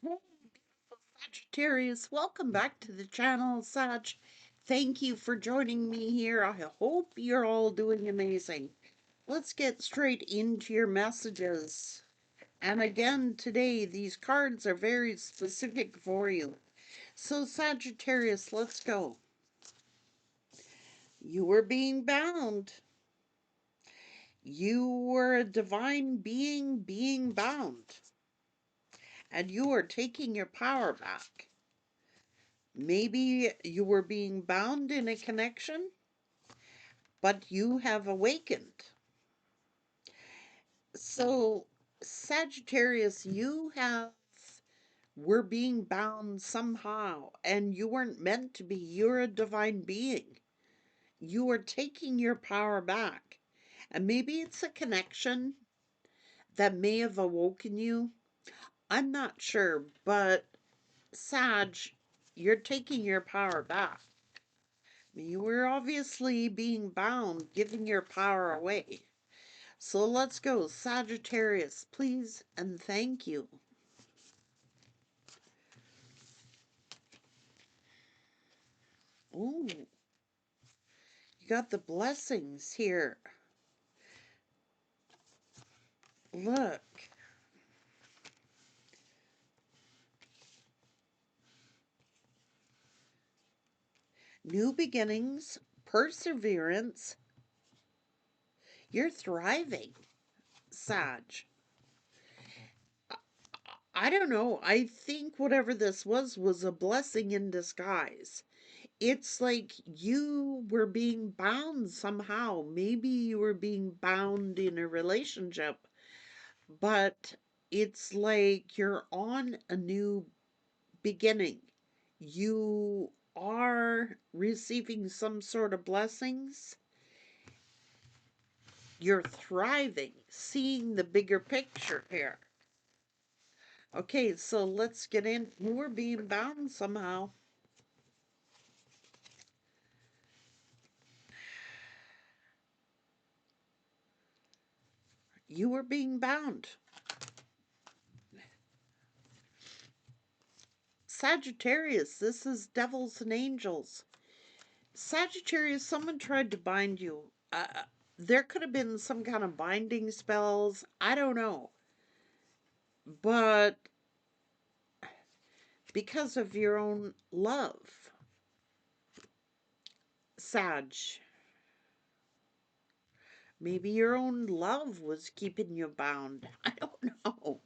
Hey, Sagittarius, welcome back to the channel, Sag. Thank you for joining me here. I hope you're all doing amazing. Let's get straight into your messages. And again, today, these cards are very specific for you. So, Sagittarius, let's go. You were being bound. You were a divine being bound. And you are taking your power back. Maybe you were being bound in a connection, but you have awakened. So, Sagittarius, were being bound somehow, and you weren't meant to be. You're a divine being. You are taking your power back. And maybe it's a connection that may have awoken you. I'm not sure, but Sag, you're taking your power back. You were obviously being bound, giving your power away. So let's go. Sagittarius, please and thank you. Ooh, you got the blessings here. Look. New beginnings, perseverance. You're thriving, Sag. I don't know. I think whatever this was a blessing in disguise. It's like you were being bound somehow. Maybe you were being bound in a relationship, but it's like you're on a new beginning. You are receiving some sort of blessings. You're thriving, seeing the bigger picture here. Okay, so let's get in. You were being bound somehow. You were being bound. Sagittarius, this is devils and angels. Sagittarius, someone tried to bind you. There could have been some kind of binding spells. I don't know. But because of your own love, Sag, maybe your own love was keeping you bound. I don't know.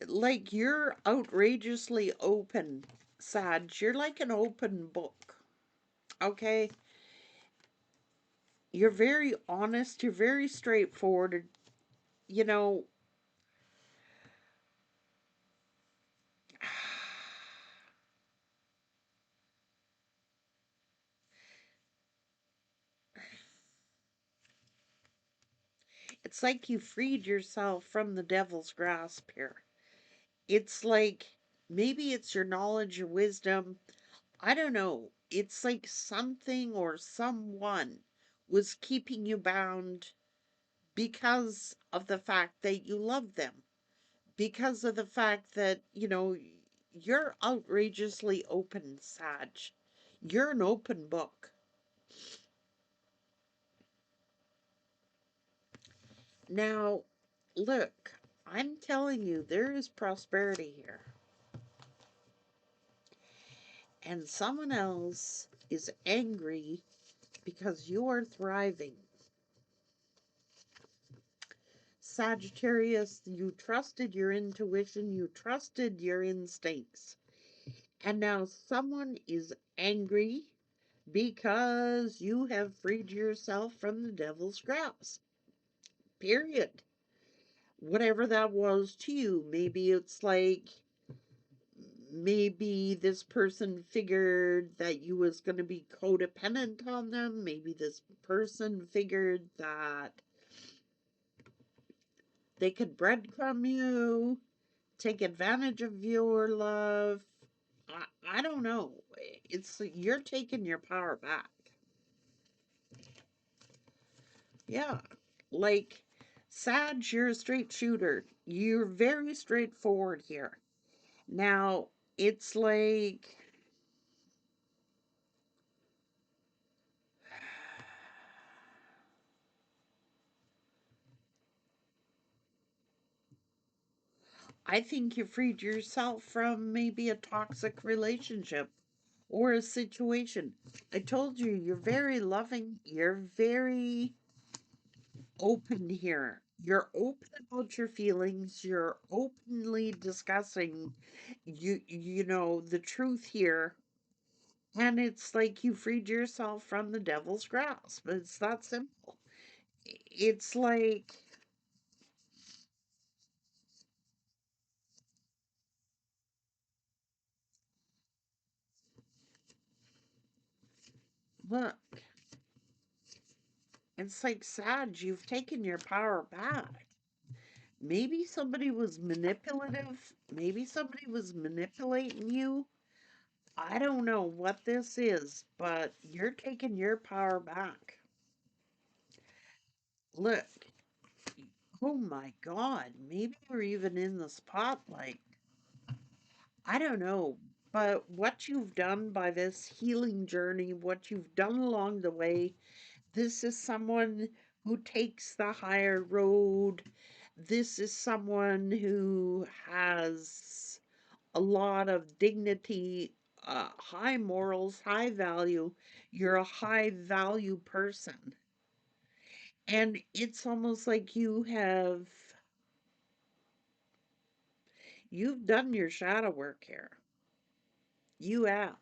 Like you're outrageously open, Sag. You're like an open book. Okay? You're very honest. You're very straightforward. You know, it's like you freed yourself from the devil's grasp here. It's like maybe it's your knowledge, your wisdom. I don't know. It's like something or someone was keeping you bound because of the fact that you love them, because of the fact that, you're outrageously open, Sag. You're an open book. Now, look, I'm telling you, there is prosperity here. And someone else is angry because you are thriving. Sagittarius, you trusted your intuition, you trusted your instincts. And now someone is angry because you have freed yourself from the devil's grasp. Period. Whatever that was to you, maybe this person figured that you was going to be codependent on them. Maybe this person figured that they could breadcrumb you, take advantage of your love. I don't know. It's you're taking your power back. Yeah. Like, Sag, you're a straight shooter. You're very straightforward here. Now, it's like, I think you freed yourself from maybe a toxic relationship or a situation. I told you, you're very loving, you're very open here. You're open about your feelings, you're openly discussing the truth here. And it's like you freed yourself from the devil's grasp. It's that simple. It's like, look, it's like, Sag, you've taken your power back. Maybe somebody was manipulative. Maybe somebody was manipulating you. I don't know what this is, but you're taking your power back. Look, oh my God, maybe you're even in the spotlight. I don't know, but what you've done by this healing journey, what you've done along the way, this is someone who takes the higher road. This is someone who has a lot of dignity, high morals, high value. You're a high value person. And it's almost like you've done your shadow work here. You have.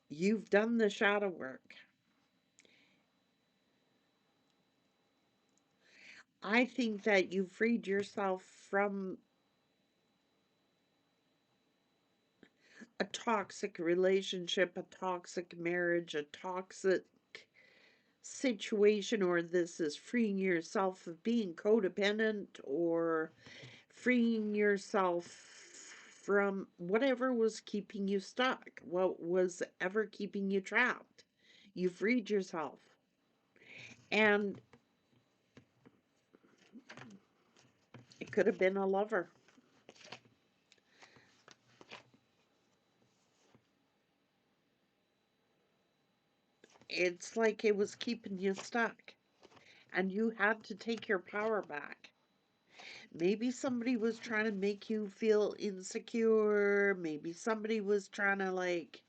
You've done the shadow work. I think that you freed yourself from a toxic relationship, a toxic marriage, a toxic situation, or this is freeing yourself of being codependent, or freeing yourself from whatever was keeping you stuck, what was ever keeping you trapped. You freed yourself. And it could have been a lover. It's like it was keeping you stuck, and you had to take your power back. Maybe somebody was trying to make you feel insecure. Maybe somebody was trying to, like,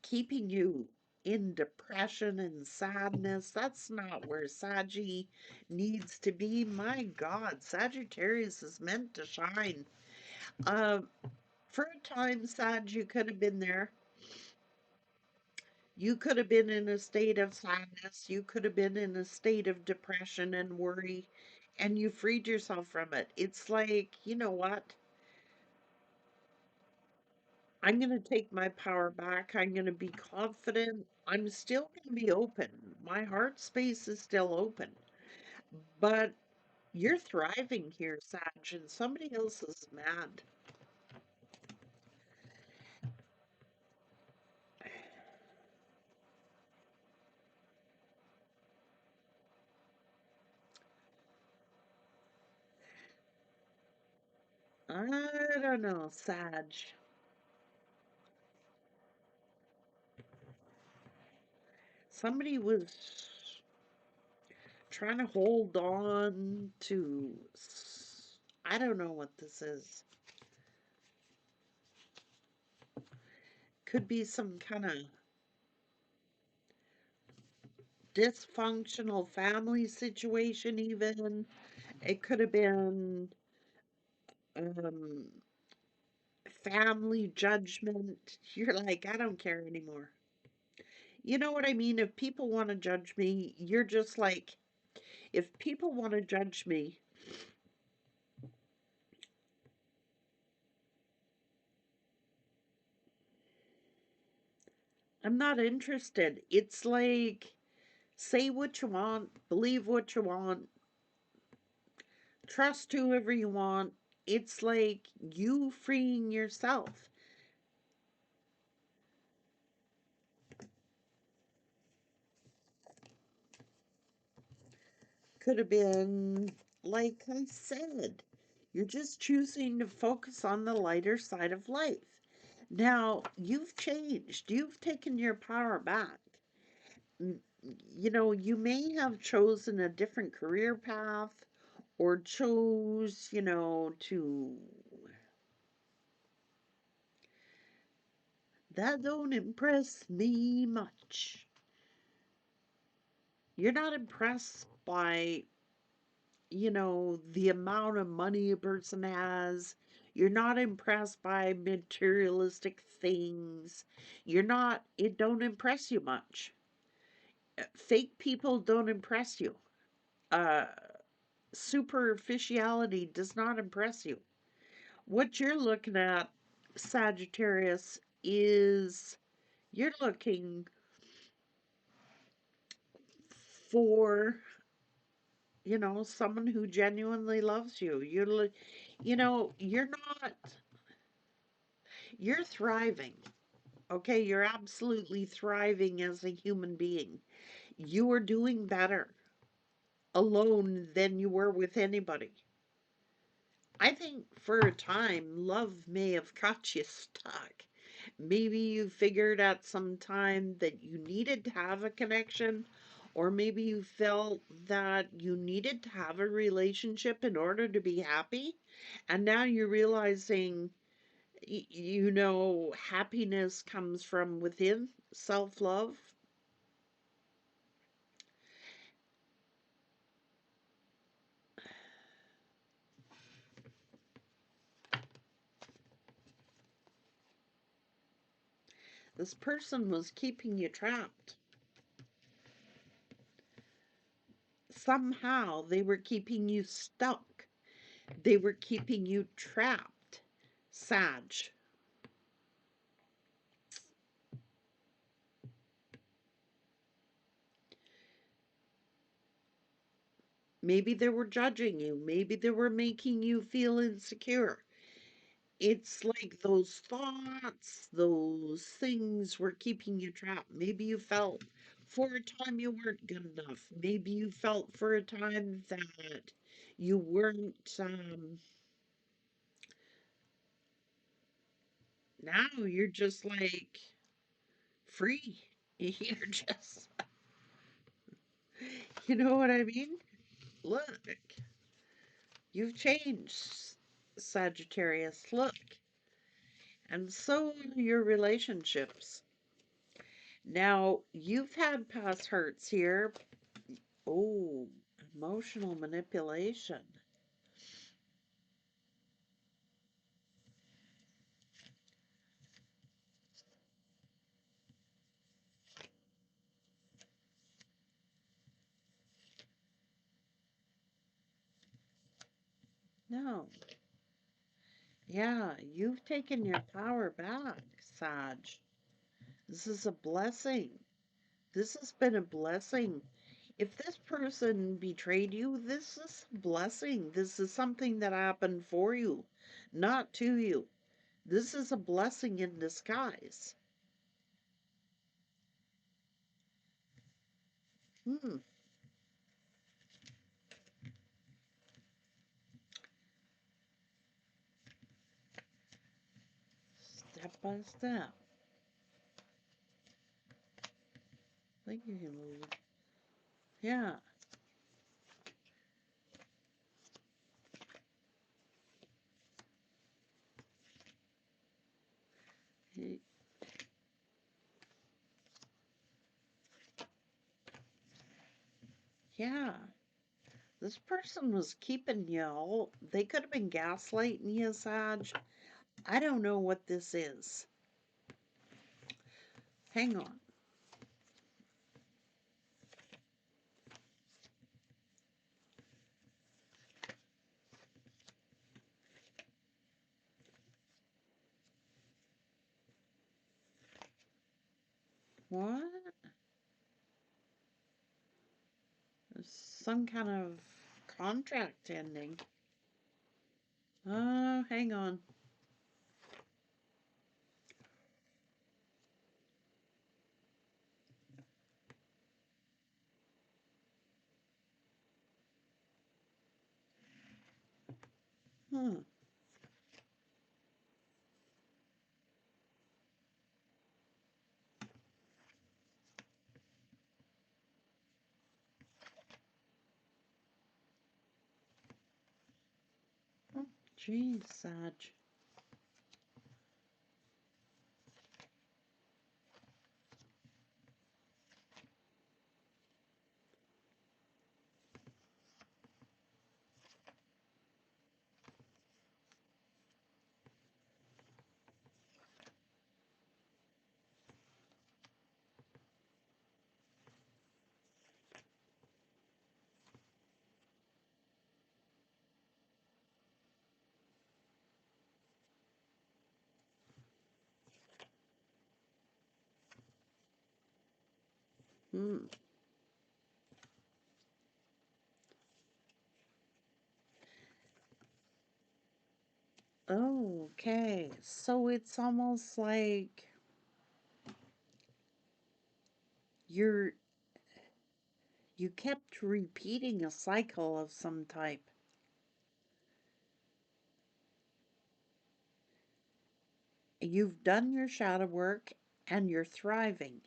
keeping you in depression and sadness. That's not where Saggy needs to be. My God, Sagittarius is meant to shine. Uh, for a time, Sag, you could have been there. You could have been in a state of sadness. You could have been in a state of depression and worry, and you freed yourself from it. It's like, you know what? I'm going to take my power back. I'm going to be confident. I'm still going to be open. My heart space is still open. But you're thriving here, Sag, and somebody else is mad. I don't know, Sag. Somebody was trying to hold on to. I don't know what this is. Could be some kind of dysfunctional family situation, even. It could have been um, family judgment. You're like, I don't care anymore. You know what I mean? If people want to judge me, you're just like, if people want to judge me, I'm not interested. It's like, say what you want, believe what you want, trust whoever you want. It's like you freeing yourself. Could have been, like I said, you're just choosing to focus on the lighter side of life. Now, you've changed. You've taken your power back. M- you may have chosen a different career path or chose, to. That don't impress me much. You're not impressed by, the amount of money a person has. You're not impressed by materialistic things. It don't impress you much. Fake people don't impress you. Uh, Superficiality does not impress you. What you're looking at, Sagittarius, is you're looking for, someone who genuinely loves you. You're not, you're thriving. Okay, you're absolutely thriving as a human being. You are doing better alone than you were with anybody. I think for a time, love may have got you stuck. Maybe you figured at some time that you needed to have a connection, or maybe you felt that you needed to have a relationship in order to be happy. And now you're realizing, happiness comes from within, self love. This person was keeping you trapped. Somehow they were keeping you stuck. They were keeping you trapped. Sag. Maybe they were judging you. Maybe they were making you feel insecure. It's like those thoughts, those things were keeping you trapped. Maybe you felt for a time you weren't good enough. Maybe you felt for a time that you weren't. Now you're just like free. You're just, you know what I mean? Look, you've changed, Sagittarius. Look. And so are your relationships. Now, you've had past hurts here. Oh, emotional manipulation. No. Yeah, you've taken your power back, Sag. This is a blessing. This has been a blessing. If this person betrayed you, this is a blessing. This is something that happened for you, not to you. This is a blessing in disguise. Hmm. Step by step. I think you can move. Yeah. y- Yeah. This person was keeping you all. They could have been gaslighting you, Sag. I don't know what this is. Hang on. What? There's some kind of contract ending. Oh, hang on. Hmm. Geez, Sag. Hmm. Okay, so it's almost like you're you kept repeating a cycle of some type. You've done your shadow work and you're thriving.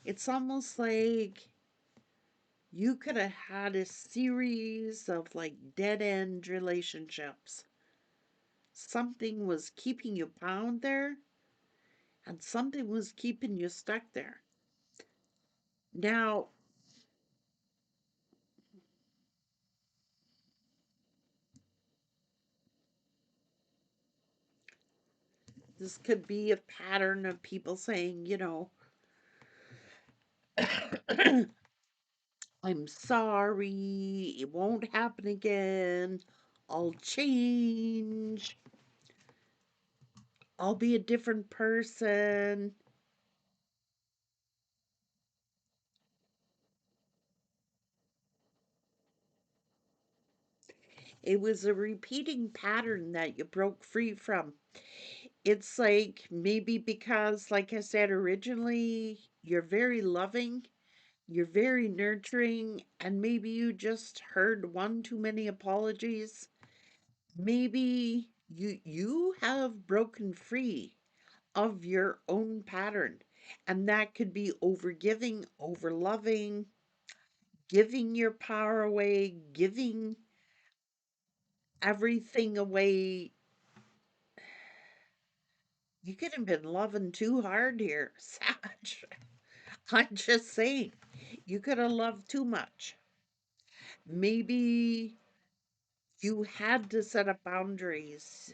It's almost like you could have had a series of like dead end relationships. Something was keeping you bound there, and something was keeping you stuck there. Now, this could be a pattern of people saying, I'm sorry, it won't happen again, I'll change, I'll be a different person. It was a repeating pattern that you broke free from. It's like maybe because, like I said originally, you're very loving, you're very nurturing, and maybe you just heard one too many apologies. Maybe you have broken free of your own pattern, and that could be overgiving, overloving, giving your power away, giving everything away. You could have been loving too hard here, Sag. I'm just saying, you could have loved too much. Maybe you had to set up boundaries.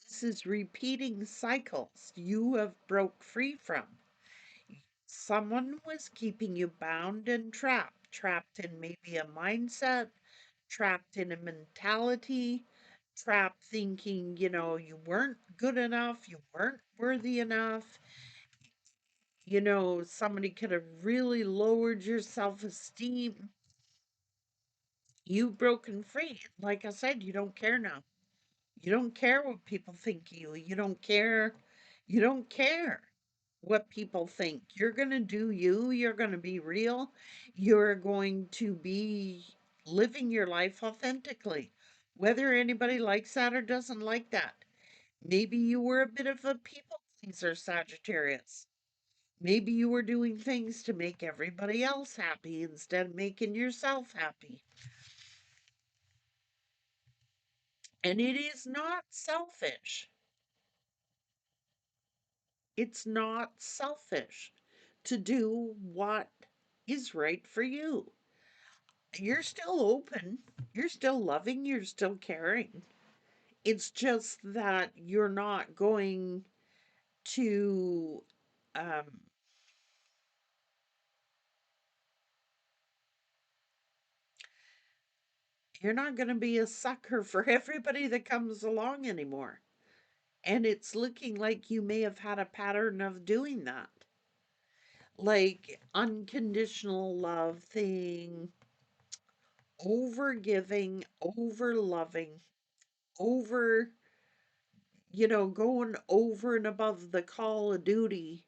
This is repeating cycles you have broke free from. Someone was keeping you bound and trapped, trapped in maybe a mindset, trapped in a mentality, trapped thinking, you weren't good enough, you weren't worthy enough. Somebody could have really lowered your self esteem. You've broken free. Like I said, you don't care now. You don't care what people think of you. You don't care. You don't care what people think. You're going to do you. You're going to be real. You're going to be living your life authentically, whether anybody likes that or doesn't like that. Maybe you were a bit of a people pleaser, Sagittarius. Maybe you were doing things to make everybody else happy instead of making yourself happy. And it is not selfish. It's not selfish to do what is right for you. You're still open, you're still loving, you're still caring. It's just that you're not going to, um, you're not going to be a sucker for everybody that comes along anymore. And it's looking like you may have had a pattern of doing that. Like unconditional love thing, over giving, over loving, over, going over and above the call of duty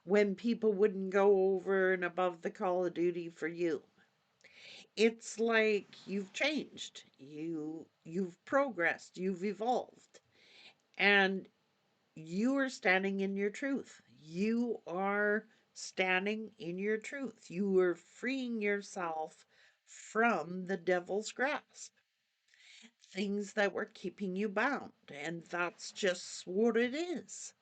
when people wouldn't go over and above the call of duty for you. It's like you've changed. You've progressed, you've evolved, and you are standing in your truth. You are standing in your truth. You are freeing yourself from the devil's grasp, things that were keeping you bound. And that's just what it is.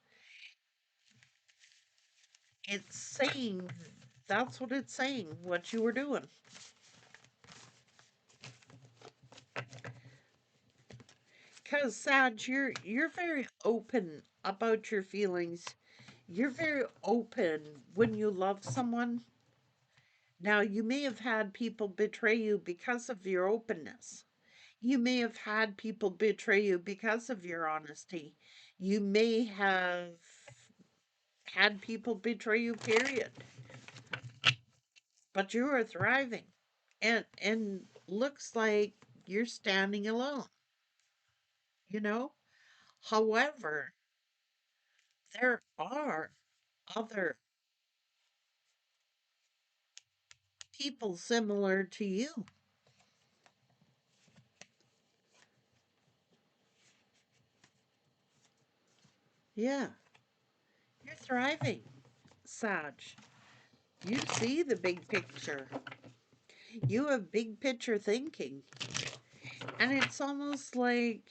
It's saying, that's what it's saying, what you were doing. Because, Sag, you're very open about your feelings. You're very open when you love someone. Now, you may have had people betray you because of your openness. You may have had people betray you because of your honesty. You may have had people betray you, period. But you are thriving. And looks like you're standing alone, you know? However, there are other people similar to you. Yeah, you're thriving, Sag. You see the big picture. You have big picture thinking. And it's almost like,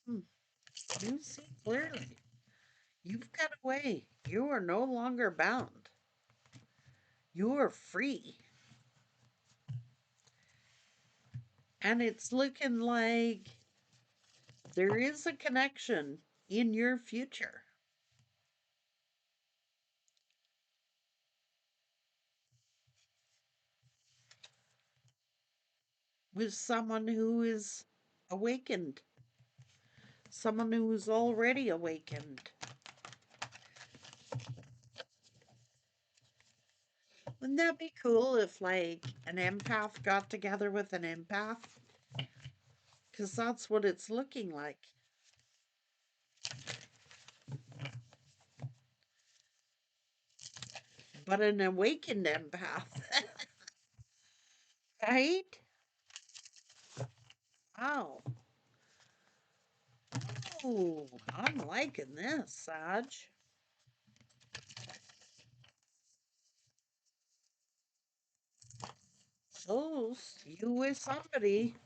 hmm, you see clearly. You've got away. You are no longer bound. You are free. And it's looking like there is a connection in your future with someone who is awakened, someone who is already awakened. Wouldn't that be cool if, like, an empath got together with an empath? Because that's what it's looking like. But an awakened empath, right? Wow. Oh, I'm liking this, Sag. So, you with somebody.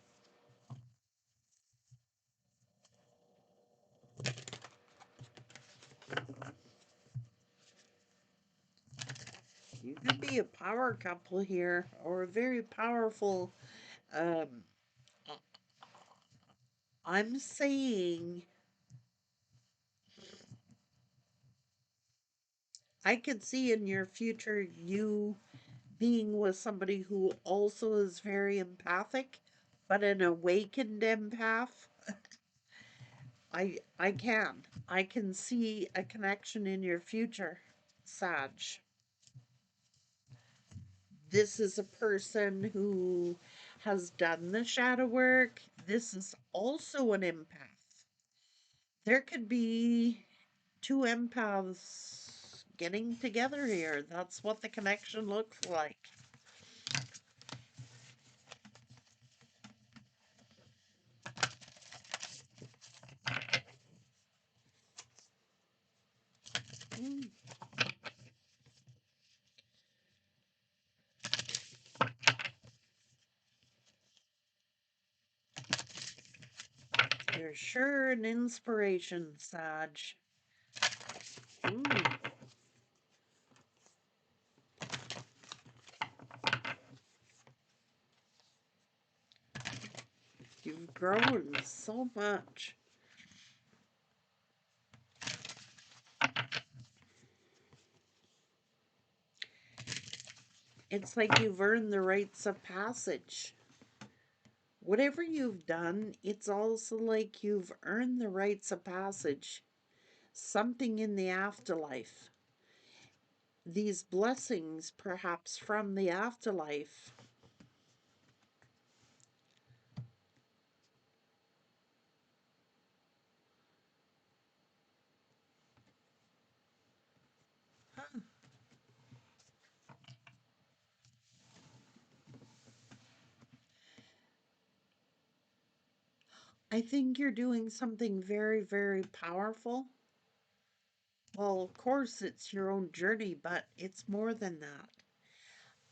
You could be a power couple here, or a very powerful. Um, I'm saying I could see in your future you being with somebody who also is very empathic, but an awakened empath. I can. I can see a connection in your future, Sag. This is a person who has done the shadow work. This is also an empath. There could be two empaths getting together here. That's what the connection looks like. Mm, you're sure an inspiration, Sag. Ooh, you've grown so much. It's like you've earned the rites of passage. Whatever you've done, it's also like you've earned the rites of passage. Something in the afterlife. These blessings, perhaps from the afterlife. I think you're doing something very, very powerful. Well, of course, it's your own journey, but it's more than that.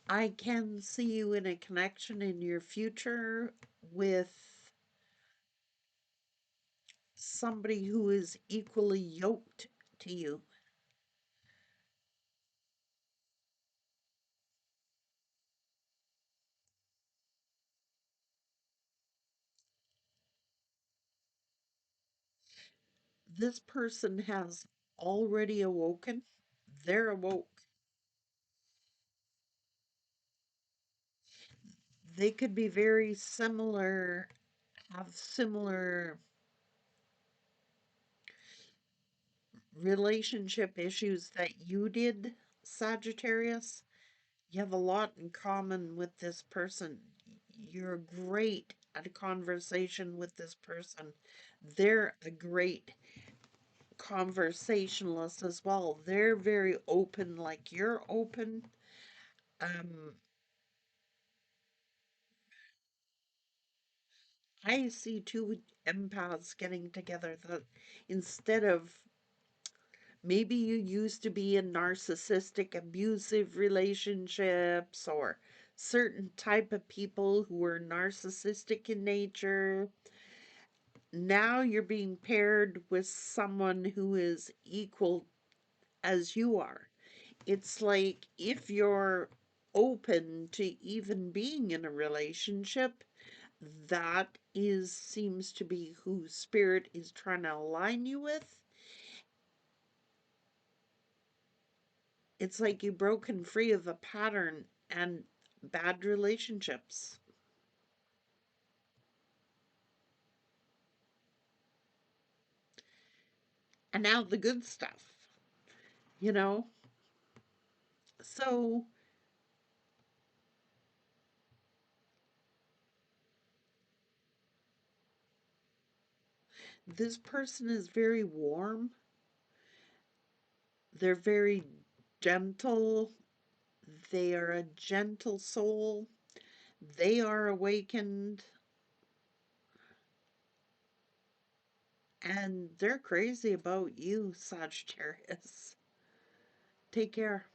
I can see you in a connection in your future with somebody who is equally yoked to you. This person has already awoken. They're awoke. They could be very similar, have similar relationship issues that you did, Sagittarius. You have a lot in common with this person. You're great at a conversation with this person. They're a great conversationalist as well. They're very open, like you're open. Um, I see two empaths getting together that instead of maybe you used to be in narcissistic abusive relationships or certain type of people who were narcissistic in nature. Now you're being paired with someone who is equal as you are. It's like if you're open to even being in a relationship, that is seems to be who spirit is trying to align you with. It's like you've broken free of a pattern and bad relationships. And now the good stuff, you know? So this person is very warm. They're very gentle. They are a gentle soul. They are awakened and they're crazy about you, Sagittarius. Take care.